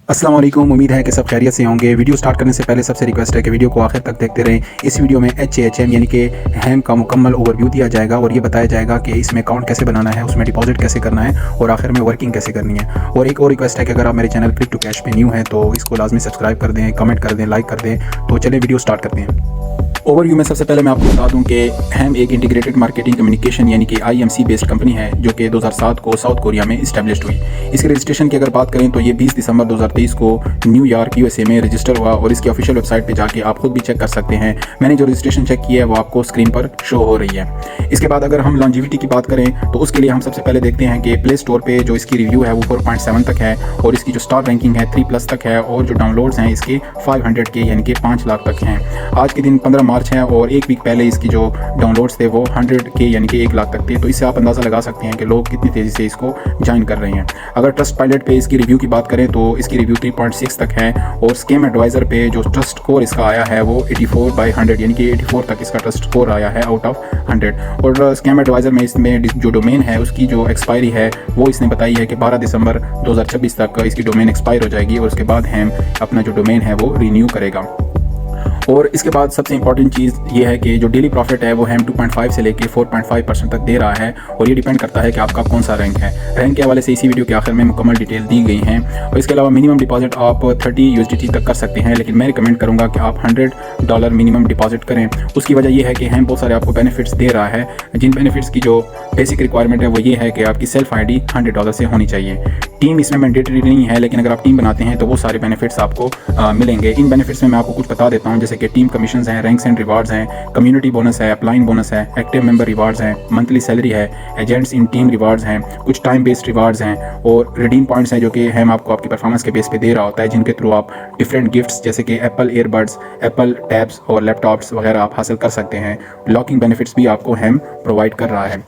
अस्सलाम वालेकुम। उम्मीद है कि सब खैरियत से होंगे। वीडियो स्टार्ट करने से पहले सबसे रिक्वेस्ट है कि वीडियो को आखिर तक देखते रहें। इस वीडियो में HAHM यानी कि हैम का मुकम्मल ओवरव्यू दिया जाएगा और ये बताया जाएगा कि इसमें अकाउंट कैसे बनाना है, उसमें डिपॉजिट कैसे करना है और आखिर में वर्किंग कैसे करनी है। और एक और रिक्वेस्ट है कि अगर आप मेरे चैनल क्लिक टू कैश पे न्यू हैं तो इसको लाजमी सब्सक्राइब कर दें, कमेंट कर दें, लाइक कर दें। तो चलिए वीडियो स्टार्ट करते हैं। ओवरव्यू में सबसे पहले मैं आपको बता दूं कि हैम एक इंटीग्रेटेड मार्केटिंग कम्युनिकेशन यानी कि IMC बेस्ड कंपनी है जो कि 2007 को साउथ कोरिया में इस्टेब्लिश हुई। इसके रजिस्ट्रेशन की अगर बात करें तो ये 20 दिसंबर 2023 को न्यूयॉर्क USA में रजिस्टर हुआ और इसकी ऑफिशियल वेबसाइट पे जाके आप खुद भी चेक कर सकते हैं। मैंने जो रजिस्ट्रेशन चेक किया है वो आपको स्क्रीन पर शो हो रही है। इसके बाद अगर हम लॉन्जिविटी की बात करें तो उसके लिए हम सबसे पहले देखते हैं कि प्ले स्टोर पर जो इसकी रिव्यू है वो 4.7 तक है और इसकी जो स्टार रैंकिंग है 3+ तक है और जो डाउनलोड्स हैं इसके 500K यानी कि 5 लाख तक हैं। आज के दिन 15 मार्च है और एक वीक पहले इसकी जो डाउनलोड्स थे वो 100K यानी कि 1 लाख तक थे। तो इससे आप अंदाज़ा लगा सकते हैं कि लोग कितनी तेज़ी से इसको ज्वाइन कर रहे हैं। अगर ट्रस्ट पायलट पे इसकी रिव्यू की बात करें तो इसकी रिव्यू 3.6 तक है और स्कैम एडवाइज़र पे जो ट्रस्ट स्कोर इसका आया है वो 84/100 यानी कि 84 तक इसका ट्रस्ट स्कोर आया है आउट ऑफ 100। और स्कैम एडवाइज़र में इसमें जो डोमेन है उसकी जो एक्सपायरी है वो इसने बताई है कि 12 दिसंबर 2026 तक इसकी डोमेन एक्सपायर हो जाएगी और उसके बाद हैम अपना जो डोमेन है वो रिन्यू करेगा। और इसके बाद सबसे इंपॉर्टेंट चीज़ ये है कि जो डेली प्रॉफिट है वो हैम 2.5 से लेके 4.5% तक दे रहा है और ये डिपेंड करता है कि आपका कौन सा रैंक है। रैंक के हवाले से इसी वीडियो के आखिर में मुकम्मल डिटेल दी गई हैं। और इसके अलावा मिनिमम डिपॉजिट आप 30 USDT तक कर सकते हैं, लेकिन मैं रिकमेंड करूँगा कि आप $100 मिनिमम डिपॉजिट करें। उसकी वजह यह है कि हैम बहुत सारे आपको बेनिफिट्स दे रहा है, जिन बेनिफिट्स की जो बेसिक रिक्वायरमेंट है वो ये है कि आपकी सेल्फ ID $100 से होनी चाहिए। टीम इसमें मैंडेटरी नहीं है, लेकिन अगर आप टीम बनाते हैं तो वो सारे बेनिफिट्स आपको मिलेंगे। इन बेनिफिट्स में मैं आपको कुछ बता देता हूँ, जैसे कि टीम कमीशंस हैं, रैंक्स एंड रिवार्ड्स हैं, कम्युनिटी बोनस है, अपलाइन बोनस है, एक्टिव मेंबर रिवार्ड्स हैं, मंथली सैलरी है, एजेंट्स इन टीम रिवार्ड्स हैं, कुछ टाइम बेस्ड रिवार्ड्स हैं और रिडीम पॉइंट्स हैं जो कि हैम आपको आपकी परफॉर्मेंस के बेस पे दे रहा होता है, जिनके थ्रू आप डिफरेंट गिफ्ट्स जैसे कि एप्पल ईयरबड्स, एप्पल टैब्स और लैपटॉप्स वगैरह आप हासिल कर सकते हैं। लॉकिंग बेनिफिट्स भी आपको हैम प्रोवाइड कर रहा है।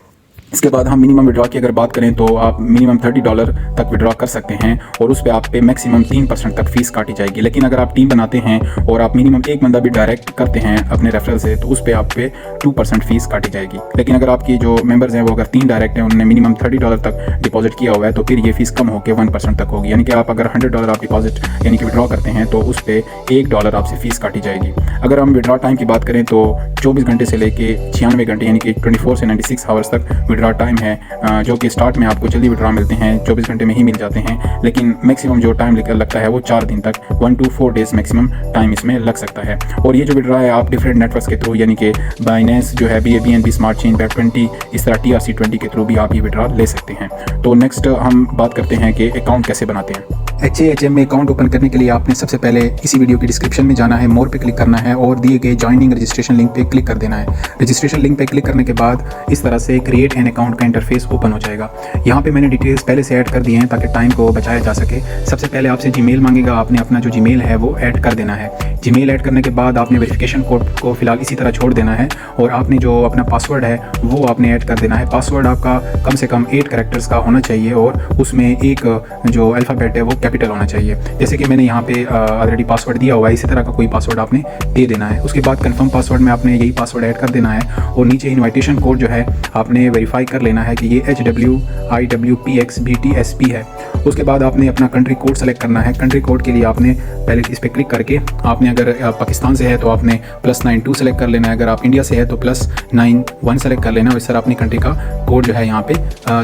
इसके बाद हम मिनिमम विड्रॉ की अगर बात करें तो आप मिनिमम $30 तक विड्रॉ कर सकते हैं और उस पर आप पे मैक्सिमम 3% तक फीस काटी जाएगी। लेकिन अगर आप टीम बनाते हैं और आप मिनिमम एक बंदा भी डायरेक्ट करते हैं अपने रेफरल से तो उस पर आप पे 2% फीस काटी जाएगी। लेकिन अगर आपकी जो मेंबर्स हैं वो अगर 3 डायरेक्ट हैं, उन्होंने मिनिमम $30 तक डिपॉजिट किया हुआ है तो फिर ये फीस कम होकर 1% तक होगी। यानी कि आप अगर $100 आप डिपॉजिट यानी कि विड्रॉ करते हैं तो उस पर $1 आपसे फीस काटी जाएगी। अगर हम विड्रॉ टाइम की बात करें तो 24 घंटे से लेके 96 घंटे यानी कि 24 से 96 आवर्स तक विड्रॉ टाइम है, जो कि स्टार्ट में आपको जल्दी विड्रॉ मिलते हैं, 24 घंटे में ही मिल जाते हैं, लेकिन मैक्सिमम जो टाइम लगता है वो 4 दिन तक 1 to 4 डेज मैक्सिमम टाइम इसमें लग सकता है। और ये जो विड्रॉ है आप डिफरेंट नेटवर्क्स के थ्रू यानी कि बाइनेंस जो है, BNB स्मार्ट चेन, BEP20, इस तरह TRC20 के थ्रू भी आप ये विड्रॉ ले सकते हैं। तो नेक्स्ट हम बात करते हैं कि अकाउंट कैसे बनाते हैं। HAHM में अकाउंट ओपन करने के लिए आपने सबसे पहले इसी वीडियो की डिस्क्रिप्शन में जाना है, मोर पे क्लिक करना है और दिए गए ज्वाइनिंग रजिस्ट्रेशन लिंक पे क्लिक कर देना है। रजिस्ट्रेशन लिंक पे क्लिक करने के बाद इस तरह से क्रिएट एन अकाउंट का इंटरफेस ओपन हो जाएगा। यहाँ पे मैंने डिटेल्स पहले से ऐड कर दिए हैं ताकि टाइम को बचाया जा सके। सबसे पहले आपसे जीमेल मांगेगा, आपने अपना जो जीमेल है वो ऐड कर देना है। जीमेल ऐड करने के बाद आपने वेरिफिकेशन कोड को फिलहाल इसी तरह छोड़ देना है और आपने जो अपना पासवर्ड है वो आपने ऐड कर देना है। पासवर्ड आपका कम से कम 8 कैरेक्टर्स का होना चाहिए और उसमें एक जो अल्फ़ाबेट है वो कैपिटल होना चाहिए। जैसे कि मैंने यहाँ पे ऑलरेडी पासवर्ड दिया हुआ है, इसी तरह का कोई पासवर्ड आपने दे देना है। उसके बाद कंफर्म पासवर्ड में आपने यही पासवर्ड ऐड कर देना है और नीचे इनविटेशन कोड जो है आपने वेरीफाई कर लेना है कि ये HWIWPXBTSP है। उसके बाद आपने अपना कंट्री कोड सेलेक्ट करना है। कंट्री कोड के लिए आपने पहले इस पर क्लिक करके आपने अगर पाकिस्तान से है तो आपने +92 सेलेक्ट कर लेना है, अगर आप इंडिया से है तो +91 सेलेक्ट कर लेना है। इस तरह अपनी कंट्री का कोड जो है यहाँ पे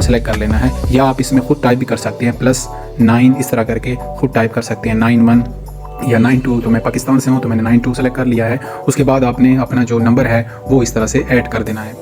सेलेक्ट कर लेना है, या आप इसमें खुद टाइप भी कर सकते हैं, +9 इस तरह करके खुद टाइप कर सकते हैं, 91 या 92। तो मैं पाकिस्तान से हूँ तो मैंने 92 सेलेक्ट कर लिया है। उसके बाद आपने अपना जो नंबर है वो इस तरह से ऐड कर देना है।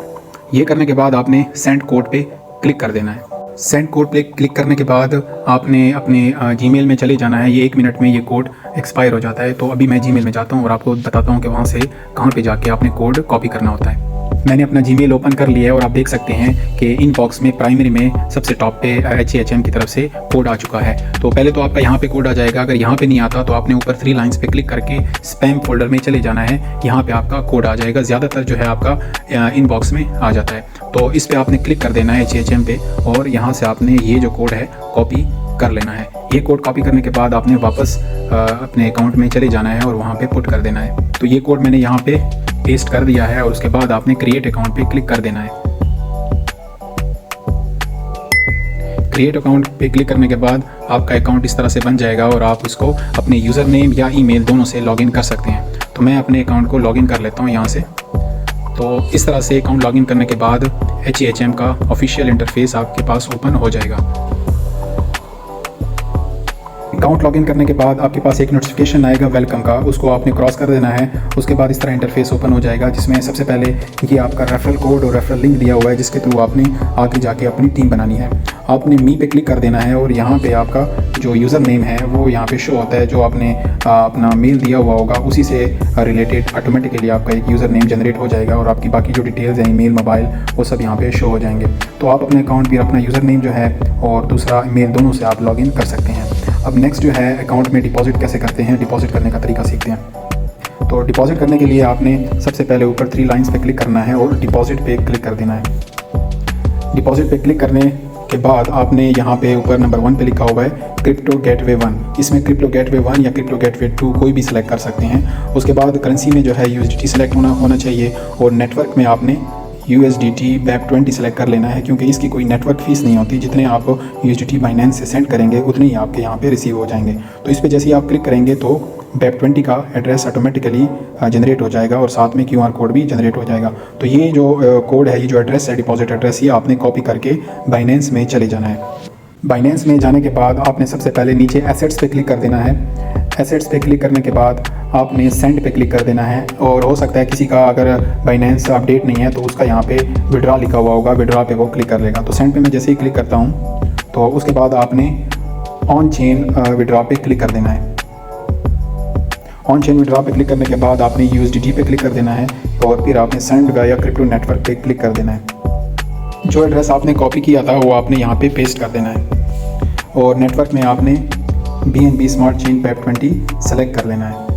ये करने के बाद आपने सेंड कोड पे क्लिक कर देना है। सेंड कोड पे क्लिक करने के बाद आपने अपने जीमेल में चले जाना है। ये 1 मिनट में ये कोड एक्सपायर हो जाता है। तो अभी मैं जीमेल में जाता हूँ और आपको बताता हूँ कि वहाँ से कहाँ पे जाके आपने कोड कॉपी करना होता है। मैंने अपना जीमेल ओपन कर लिया है और आप देख सकते हैं कि इनबॉक्स में प्राइमरी में सबसे टॉप पे HAHM की तरफ से कोड आ चुका है। तो पहले तो आपका यहाँ पे कोड आ जाएगा। अगर यहाँ पे नहीं आता तो आपने ऊपर 3 लाइंस पे क्लिक करके स्पैम फोल्डर में चले जाना है, यहाँ पे आपका कोड आ जाएगा। ज़्यादातर जो है आपका इनबॉक्स में आ जाता है, तो इस पर आपने क्लिक कर देना है HAHM पे और यहाँ से आपने ये जो कोड है कॉपी कर लेना है। ये कोड कॉपी करने के बाद आपने वापस अपने अकाउंट में चले जाना है और वहाँ पे पुट कर देना है। तो ये कोड मैंने यहाँ पे पेस्ट कर दिया है और उसके बाद आपने क्रिएट अकाउंट पे क्लिक कर देना है। क्रिएट अकाउंट पे क्लिक करने के बाद आपका अकाउंट इस तरह से बन जाएगा और आप उसको अपने यूज़र नेम या ईमेल दोनों से लॉगिन कर सकते हैं। तो मैं अपने अकाउंट को लॉगिन कर लेता हूँ यहाँ से। तो इस तरह से अकाउंट लॉगिन करने के बाद HEHM का ऑफिशियल इंटरफेस आपके पास ओपन हो जाएगा। अकाउंट लॉगिन करने के बाद आपके पास एक नोटिफिकेशन आएगा वेलकम का, उसको आपने क्रॉस कर देना है। उसके बाद इस तरह इंटरफेस ओपन हो जाएगा जिसमें सबसे पहले ये आपका रेफरल कोड और रेफरल लिंक दिया हुआ है जिसके थ्रू आपने आगे जाके अपनी टीम बनानी है। आपने मी पे क्लिक कर देना है और यहाँ पे आपका जो यूज़र नेम है वो यहाँ पे शो होता है। जो आपने अपना मेल दिया हुआ होगा उसी से रिलेटेड ऑटोमेटिकली आपका एक यूज़र नेम जनरेट हो जाएगा और आपकी बाकी जो डिटेल्स हैं ईमेल, मोबाइल, वो सब यहाँ पे शो हो जाएंगे। तो आप अपने अकाउंट पर अपना यूज़र नेम जो है और दूसरा ईमेल दोनों से आप लॉगिन कर सकते हैं। अब नेक्स्ट जो है अकाउंट में डिपॉजिट कैसे करते हैं, डिपॉजिट करने का तरीका सीखते हैं। तो डिपॉजिट करने के लिए आपने सबसे पहले ऊपर 3 लाइंस पे क्लिक करना है और डिपॉजिट पे क्लिक कर देना है। डिपॉजिट पे क्लिक करने के बाद आपने यहाँ पे ऊपर नंबर 1 पे लिखा हुआ है क्रिप्टो गेटवे 1। इसमें क्रिप्टो गेटवे 1 या क्रिप्टो गेटवे 2 कोई भी सिलेक्ट कर सकते हैं। उसके बाद करेंसी में जो है USDT सिलेक्ट होना चाहिए और नेटवर्क में आपने USDT BEP20 सेलेक्ट कर लेना है क्योंकि इसकी कोई नेटवर्क फ़ीस नहीं होती। जितने आप USDT बाइनेंस से सेंड करेंगे उतने ही आपके यहाँ पे रिसीव हो जाएंगे। तो इस पर जैसे ही आप क्लिक करेंगे तो BEP20 का एड्रेस ऑटोमेटिकली जनरेट हो जाएगा और साथ में QR कोड भी जनरेट हो जाएगा। तो ये जो कोड है, ये जो एड्रेस है, डिपॉजिट एड्रेस, ये आपने कॉपी करके बाइनेंस में चले जाना है। बाइनेंस में जाने के बाद आपने सबसे पहले नीचे एसेट्स पे क्लिक कर देना है। एसेट्स पे क्लिक करने के बाद आपने सेंड पे क्लिक कर देना है और हो सकता है किसी का अगर बाइनेंस अपडेट नहीं है तो उसका यहाँ पे विड्रॉ लिखा हुआ होगा, विड्रॉ पे वो क्लिक कर लेगा। तो सेंड पे मैं जैसे ही क्लिक करता हूँ तो उसके बाद आपने ऑन चेन विड्रॉ पे क्लिक कर देना है। ऑन चेन विड्रॉ पे क्लिक करने के बाद आपने USDT पे क्लिक कर देना है और फिर आपने सेंड या क्रिप्टो नेटवर्क पे क्लिक कर देना है। जो एड्रेस आपने कॉपी किया था वो आपने यहाँ पे पेस्ट कर देना है और नेटवर्क में आपने BNB smart chain BEP20 select कर लेना है।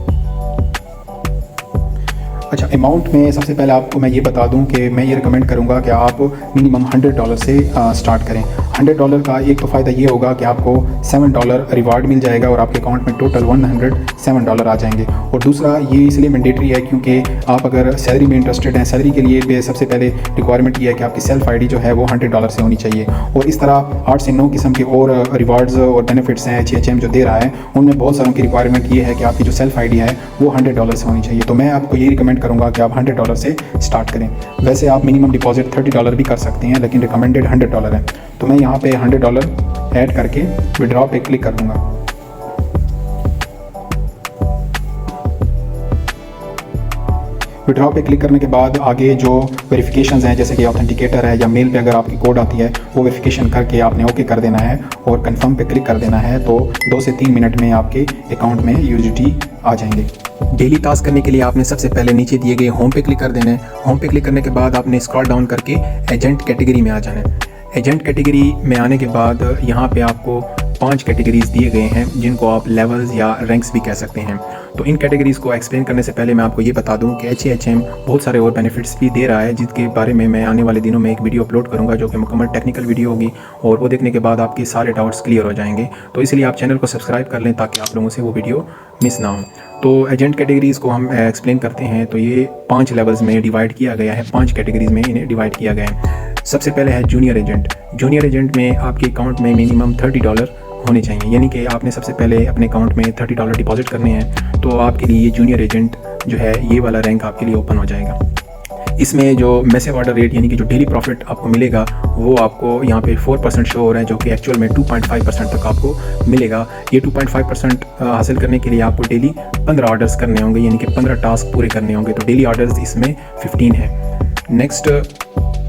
अच्छा, अमाउंट में सबसे पहले आपको मैं ये बता दूं कि मैं ये रिकमेंड करूंगा कि आप मिनिमम $100 से स्टार्ट करें। $100 का एक तो फ़ायदा ये होगा कि आपको $7 रिवार्ड मिल जाएगा और आपके अकाउंट में टोटल $107 आ जाएंगे। और दूसरा ये इसलिए मैंडेटरी है क्योंकि आप अगर सैलरी में इंटरेस्टेड हैं, सैलरी के लिए सबसे पहले रिक्वायरमेंट ये है कि आपकी सेल्फ ID जो है वो $100 से होनी चाहिए। और इस तरह 8 से 9 किस्म के और रिवार्ड्स और बेनिफिट्स हैं HEHM जो दे रहा है, उनमें बहुत सारों की रिक्वायरमेंट ये है कि आपकी जो सेल्फ ID है वो $100 से होनी चाहिए। तो मैं आपको ये रिकमेंड करूँगा कि आप $100 से स्टार्ट करें। वैसे आप मिनिमम डिपॉजिट $30 भी कर सकते हैं लेकिन रिकमेंडेड $100 है। तो मैं यहाँ पे $100 ऐड करके विड्रॉ पे क्लिक कर दूँगा। विड्रॉ पे क्लिक करने के बाद आगे जो वेरिफिकेशंस हैं जैसे कि ऑथेंटिकेटर है या मेल पे अगर आपकी कोड आती है वो वेरिफिकेशन करके आपने ओके कर देना है और कंफर्म पे क्लिक कर देना है। तो 2 से 3 मिनट में आपके अकाउंट में USDT आ जाएंगे। डेली टास्क करने के लिए आपने सबसे पहले नीचे दिए गए होम पे क्लिक कर देना है। होम पे क्लिक करने के बाद आपने स्क्रॉल डाउन करके एजेंट कैटेगरी में आ जाना है। एजेंट कैटेगरी में आने के बाद यहाँ पे आपको 5 कैटेगरीज दिए गए हैं जिनको आप लेवल्स या रैंक्स भी कह सकते हैं। तो इन कैटेगरीज़ को एक्सप्लेन करने से पहले मैं आपको ये बता दूं कि HEHM बहुत सारे और बेनिफिट्स भी दे रहा है जिसके बारे में मैं आने वाले दिनों में एक वीडियो अपलोड करूंगा जो कि मुकम्मल टेक्निकल वीडियो होगी और वो देखने के बाद आपके सारे डाउट्स क्लियर हो जाएंगे। तो इसलिए आप चैनल को सब्सक्राइब कर लें ताकि आप लोगों से वो वीडियो मिस ना हो। तो एजेंट कैटेगरीज़ को हम एक्सप्लेन करते हैं। तो ये 5 लेवल्स में डिवाइड किया गया है, 5 कैटेगरीज़ में इन्हें डिवाइड किया गया है। सबसे पहले है जूनियर एजेंट। जूनियर एजेंट में आपके अकाउंट में मिनिमम $30 होने चाहिए, यानी कि आपने सबसे पहले अपने अकाउंट में $30 डिपॉजिट करने हैं। तो आपके लिए ये जूनियर एजेंट जो है ये वाला रैंक आपके लिए ओपन हो जाएगा। इसमें जो मैसिव ऑर्डर रेट यानी कि जो डेली प्रॉफिट आपको मिलेगा वो आपको यहाँ पे 4% शो हो रहा है जो कि एक्चुअल में 2.5% तक आपको मिलेगा। ये 2.5% हासिल करने के लिए आपको डेली 15 ऑर्डर्स करने होंगे, यानी कि 15 टास्क पूरे करने होंगे। तो डेली ऑर्डर्स इसमें 15 है। नेक्स्ट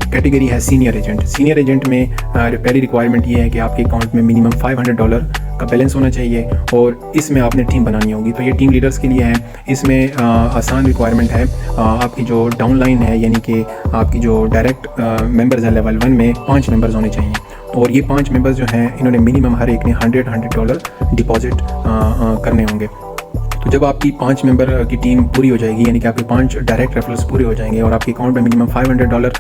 कैटेगरी है सीनियर एजेंट। सीनियर एजेंट में पहली रिक्वायरमेंट ये है कि आपके अकाउंट में मिनिमम $500 का बैलेंस होना चाहिए और इसमें आपने टीम बनानी होगी। तो ये टीम लीडर्स के लिए है। इसमें आसान रिक्वायरमेंट है। आपकी जो डाउनलाइन है यानी कि आपकी जो डायरेक्ट मेंबर्स है लेवल 1 में 5 मेंबर्स होने चाहिए और ये 5 मेंबर्स जो हैं इन्होंने मिनिमम हर एक ने $100 डिपॉजिट करने होंगे। तो जब आपकी 5 मेंबर की टीम पूरी हो जाएगी यानी कि आपके 5 डायरेक्ट रेफरल्स पूरे हो जाएंगे और आपके अकाउंट में मिनिमम $500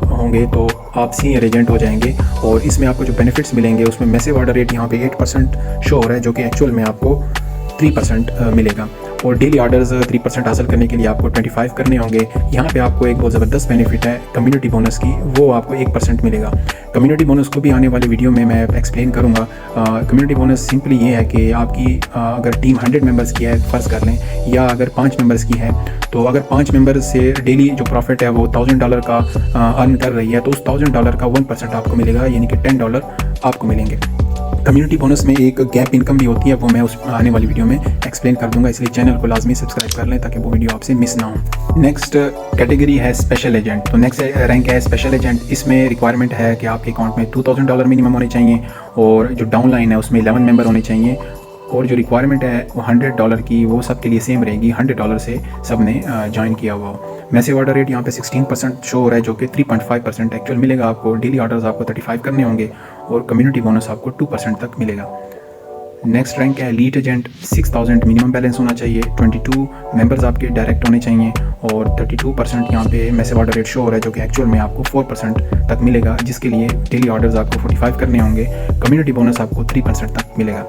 होंगे तो आप सीनियर एजेंट हो जाएंगे। और इसमें आपको जो बेनिफिट्स मिलेंगे उसमें मैसिव ऑर्डर रेट यहाँ पे 8% शो हो रहा है जो कि एक्चुअल में आपको 3% मिलेगा। और डेली ऑर्डर्स 3% हासिल करने के लिए आपको 25 करने होंगे। यहाँ पे आपको एक बहुत ज़बरदस्त बेनिफिट है कम्युनिटी बोनस की, वो आपको 1% मिलेगा। कम्युनिटी बोनस को भी आने वाले वीडियो में मैं एक्सप्लेन करूँगा। कम्युनिटी बोनस सिंपली ये है कि आपकी अगर टीम 100 मेंबर्स की है फ़र्ज़ कर लें, या अगर 5 मेंबर्स की है, तो अगर 5 मेंबर्स से डेली जो प्रॉफिट है वो $1000 का अर्न कर रही है, तो उस $1000 का 1% आपको मिलेगा, यानी कि $10 आपको मिलेंगे। कम्युनिटी बोनस में एक गैप इनकम भी होती है, वो मैं उस आने वाली वीडियो में एक्सप्लेन कर दूंगा, इसलिए चैनल को लाजमी सब्सक्राइब कर लें ताकि वो वीडियो आपसे मिस ना हो। नेक्स्ट कैटेगरी है स्पेशल एजेंट। तो नेक्स्ट रैंक है स्पेशल एजेंट। इसमें रिक्वायरमेंट है कि आपके अकाउंट में $2000 मिनिमम होने चाहिए, और जो डाउन लाइन है उसमें 11 मेंबर होने चाहिए, और जो रिक्वायरमेंट है वो $100 की, वो सब के लिए सेम रहेगी। $100 से सब ने ज्वाइन किया हुआ हो। मैसिव ऑर्डर रेट यहाँ पे 16% शो हो रहा है, जो कि 3.5% एक्चुअल मिलेगा आपको। डेली ऑर्डर्स आपको 35 करने होंगे, और कम्युनिटी बोनस आपको 2% तक मिलेगा। नेक्स्ट रैंक है लीड एजेंट। 6000 मिनिमम बैलेंस होना चाहिए, 22 मेंबर्स आपके डायरेक्ट होने चाहिए, और 32% यहाँ पे मैसिव ऑर्डर रेट शो हो रहा है, जो कि एक्चुअल में आपको 4% तक मिलेगा, जिसके लिए डेली ऑर्डर्स आपको 45 करने होंगे। कम्युनिटी बोनस आपको 3% तक मिलेगा।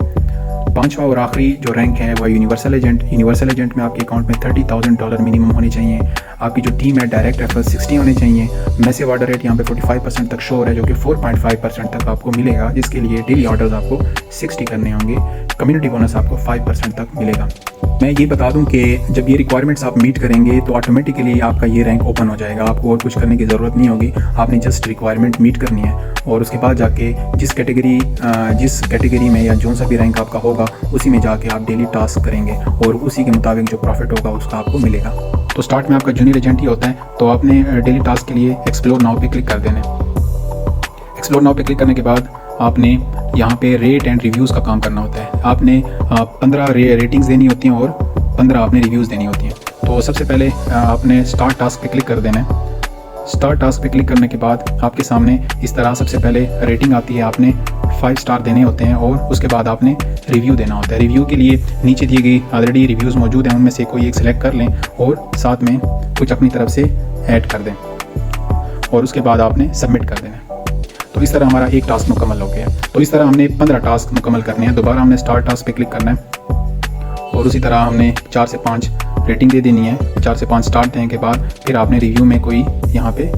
पांचवा और आखिरी जो रैंक है वह यूनिवर्सल एजेंट। यूनिवर्सल एजेंट में आपके अकाउंट में $30,000 मिनिमम होने चाहिए। आपकी जो टीम है डायरेक्ट रेफरल्स 60 होने चाहिए। मैसिव ऑर्डर रेट यहाँ पे 45% तक शो हो रहा है, जो कि 4.5% तक आपको मिलेगा, जिसके लिए डेली ऑर्डर्स आपको 60 करने होंगे। कम्युनिटी बोनस आपको 5% तक मिलेगा। मैं ये बता दूं कि जब ये रिक्वायरमेंट्स आप मीट करेंगे तो ऑटोमेटिकली आपका ये रैंक ओपन हो जाएगा। आपको और कुछ करने की ज़रूरत नहीं होगी, आपने जस्ट रिक्वायरमेंट मीट करनी है, और उसके बाद जाके जिस कैटेगरी में या जो सा भी रैंक आपका होगा उसी में जाके आप डेली टास्क करेंगे, और उसी के मुताबिक जो प्रॉफिट होगा उसका आपको मिलेगा। तो स्टार्ट में आपका जूनियर एजेंट ही होता है, तो आपने डेली टास्क के लिए एक्सप्लोर नाउ पे क्लिक कर देना है। एक्सप्लोर नाउ पे क्लिक करने के बाद आपने यहाँ पे रेट एंड रिव्यूज़ का काम करना होता है। आपने 15 रेटिंग्स देनी होती हैं और 15 आपने रिव्यूज़ देनी होती हैं। तो सबसे पहले आपने स्टार्ट टास्क पे क्लिक कर देना है। स्टार्ट टास्क पे क्लिक करने के बाद आपके सामने इस तरह सबसे पहले रेटिंग आती है, आपने 5 स्टार देने होते हैं, और उसके बाद आपने रिव्यू देना होता है। रिव्यू के लिए नीचे दी गई ऑलरेडी रिव्यूज़ मौजूद हैं, उनमें से कोई एक सिलेक्ट कर लें और साथ में कुछ अपनी तरफ से ऐड कर दें, और उसके बाद आपने सबमिट कर देना है। तो इस तरह हमारा एक टास्क मुकम्मल हो गया। तो इस तरह हमने 15 टास्क मुकम्मल करने हैं। दोबारा हमने स्टार्ट टास्क पे क्लिक करना है, और उसी तरह हमने 4 से 5 रेटिंग दे देनी है। 4 से 5 स्टार देने के बाद फिर आपने रिव्यू में कोई यहाँ पे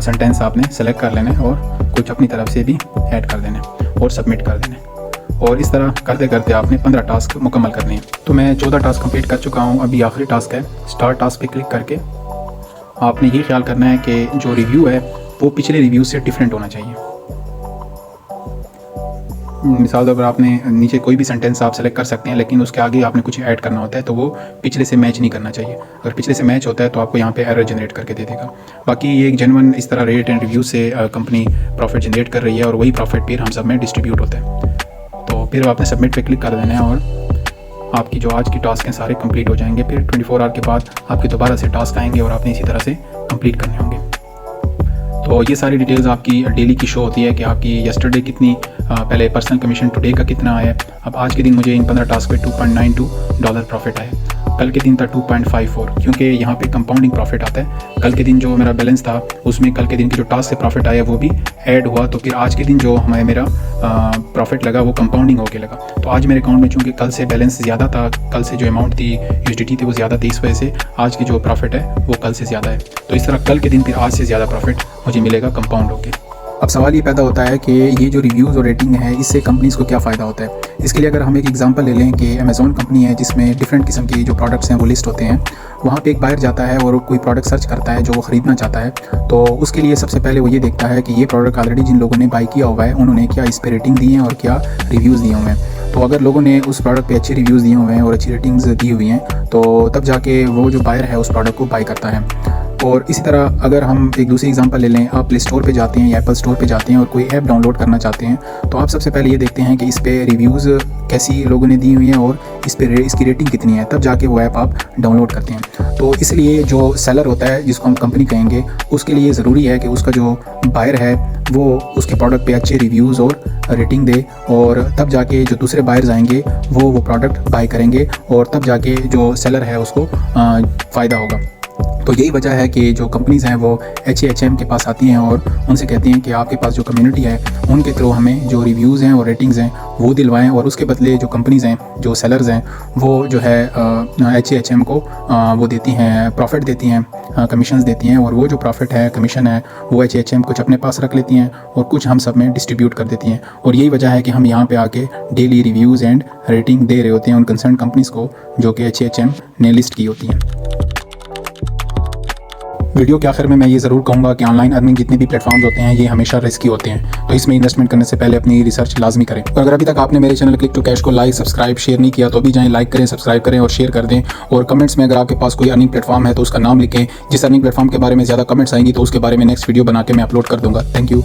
सेंटेंस आपने सेलेक्ट कर लेना है, और कुछ अपनी तरफ से भी ऐड कर देना है, और सबमिट कर देना है। और इस तरह करते करते आपने 15 टास्क मुकम्मल करने हैं। तो मैं 14 टास्क कंप्लीट कर चुका हूँ। अभी आखिरी टास्क है। स्टार्ट टास्क पे क्लिक करके आपने ये ख्याल करना है कि जो रिव्यू है वो पिछले रिव्यू से डिफरेंट होना चाहिए। मिसाल तौर पर आपने नीचे कोई भी सेंटेंस आप सेलेक्ट कर सकते हैं, लेकिन उसके आगे आपने कुछ ऐड करना होता है, तो वो पिछले से मैच नहीं करना चाहिए। अगर पिछले से मैच होता है तो आपको यहाँ पे एरर जनरेट करके दे देगा। बाकी ये एक जेन्युइन इस तरह रेट एंड रिव्यू से कंपनी प्रॉफिट जनरेट कर रही है, और वही प्रॉफिट फिर हम सब में डिस्ट्रीब्यूट होता है। तो फिर आपने सबमिट पे क्लिक कर देना है, और आपकी जो आज की टास्क हैं सारे कंप्लीट हो जाएंगे। फिर 24 आवर के बाद आपके दोबारा से टास्क आएंगे, और आपने इसी तरह से कंप्लीट करने होंगे। तो ये सारी डिटेल्स आपकी डेली की शो होती है कि आपकी यस्टरडे कितनी पहले पर्सनल कमीशन टुडे का कितना आया। अब आज के दिन मुझे इन 15 टास्क पे $2.92 प्रॉफिट आया। कल के दिन था 2.54, क्योंकि यहाँ पे कंपाउंडिंग प्रॉफिट आता है। कल के दिन जो मेरा बैलेंस था उसमें कल के दिन की जो टास्क से प्रॉफिट आया वो भी ऐड हुआ, तो फिर आज के दिन जो हमें मेरा प्रॉफिट लगा वो कंपाउंडिंग होके लगा। तो आज मेरे अकाउंट में चूँकि कल से बैलेंस ज़्यादा था, कल से जो अमाउंट थी USDT थी वो ज़्यादा थी, इस वजह से आज की जो प्रॉफिट है वो कल से ज़्यादा है। तो इस तरह कल के दिन फिर आज से ज़्यादा प्रॉफिट मुझे मिलेगा कंपाउंड होके। अब सवाल ये पैदा होता है कि ये जो रिव्यूज़ और रेटिंग है इससे कंपनीज़ को क्या फ़ायदा होता है। इसके लिए अगर हम एक एग्जांपल ले लें कि अमेज़ॉन कंपनी है जिसमें डिफरेंट किस्म की जो प्रोडक्ट्स हैं वो लिस्ट होते हैं। वहाँ पे एक बायर जाता है और कोई प्रोडक्ट सर्च करता है जो वो ख़रीदना चाहता है, तो उसके लिए सबसे पहले वो ये देखता है कि ये प्रोडक्ट ऑलरेडी जिन लोगों ने बाई किया हुआ है उन्होंने क्या इस पर रेटिंग दी है और क्या रिव्यूज़ दिए हुए हैं। तो अगर लोगों ने उस प्रोडक्ट पे अच्छे रिव्यूज़ दिए हुए हैं और अच्छी रेटिंग्स दी हुई हैं तो तब जाके वो जो बायर है उस प्रोडक्ट को बाई करता है। और इसी तरह अगर हम एक दूसरी एग्जांपल ले लें, आप प्ले स्टोर पे जाते हैं या एप्पल स्टोर पे जाते हैं और कोई ऐप डाउनलोड करना चाहते हैं, तो आप सबसे पहले ये देखते हैं कि इस पे रिव्यूज़ कैसी लोगों ने दी हुई हैं और इस पे इसकी रेटिंग कितनी है, तब जाके वो ऐप आप डाउनलोड करते हैं। तो इसलिए जो सेलर होता है जिसको हम कंपनी कहेंगे, उसके लिए ज़रूरी है कि उसका जो बायर है वो उसके प्रोडक्ट पे अच्छे रिव्यूज़ और रेटिंग दे, और तब जाके जो दूसरे बायर्स आएंगे वो प्रोडक्ट बाय करेंगे, और तब जाके जो सेलर है उसको फ़ायदा होगा। तो यही वजह है कि जो कंपनीज़ हैं वो HAHM के पास आती हैं और उनसे कहती हैं कि आपके पास जो कम्युनिटी है उनके थ्रू हमें जो रिव्यूज़ हैं और रेटिंग्स हैं वो दिलवाएं, और उसके बदले जो कंपनीज़ हैं, जो सेलर्स हैं, वो जो है HAHM को वो देती हैं, प्रॉफिट देती हैं, कमीशंस देती हैं, और वो जो प्रॉफिट है, कमीशन है, वो HAHM कुछ अपने पास रख लेती हैं और कुछ हम सब में डिस्ट्रीब्यूट कर देती हैं। और यही वजह है कि हम यहाँ पे आके डेली रिव्यूज़ एंड रेटिंग दे रहे होते हैं उन कंसर्न कंपनीज़ को जो कि HAHM ने लिस्ट की होती हैं। वीडियो के आखिर में मैं ये ज़रूर कहूँगा कि ऑनलाइन अर्निंग जितने भी प्लेटफॉर्म्स होते हैं ये हमेशा रिस्की होते हैं, तो इसमें इन्वेस्टमेंट करने से पहले अपनी रिसर्च लाजमी करें। और अगर अभी तक आपने मेरे चैनल क्लिक टू कैश को लाइक, सब्सक्राइब, शेयर नहीं किया तो अभी जाएं, लाइक करें, सब्सक्राइब करें और शेयर कर दें। और कमेंट्स में अगर आपके पास कोई अर्निंग प्लेटफॉर्म है तो उसका नाम लिखें। जिस अर्निंग प्लेटफॉर्म के बारे में ज़्यादा कमेंट्स आएंगी तो उसके बारे में नेक्स्ट वीडियो बना के मैं अपलोड कर दूँगा। Thank you.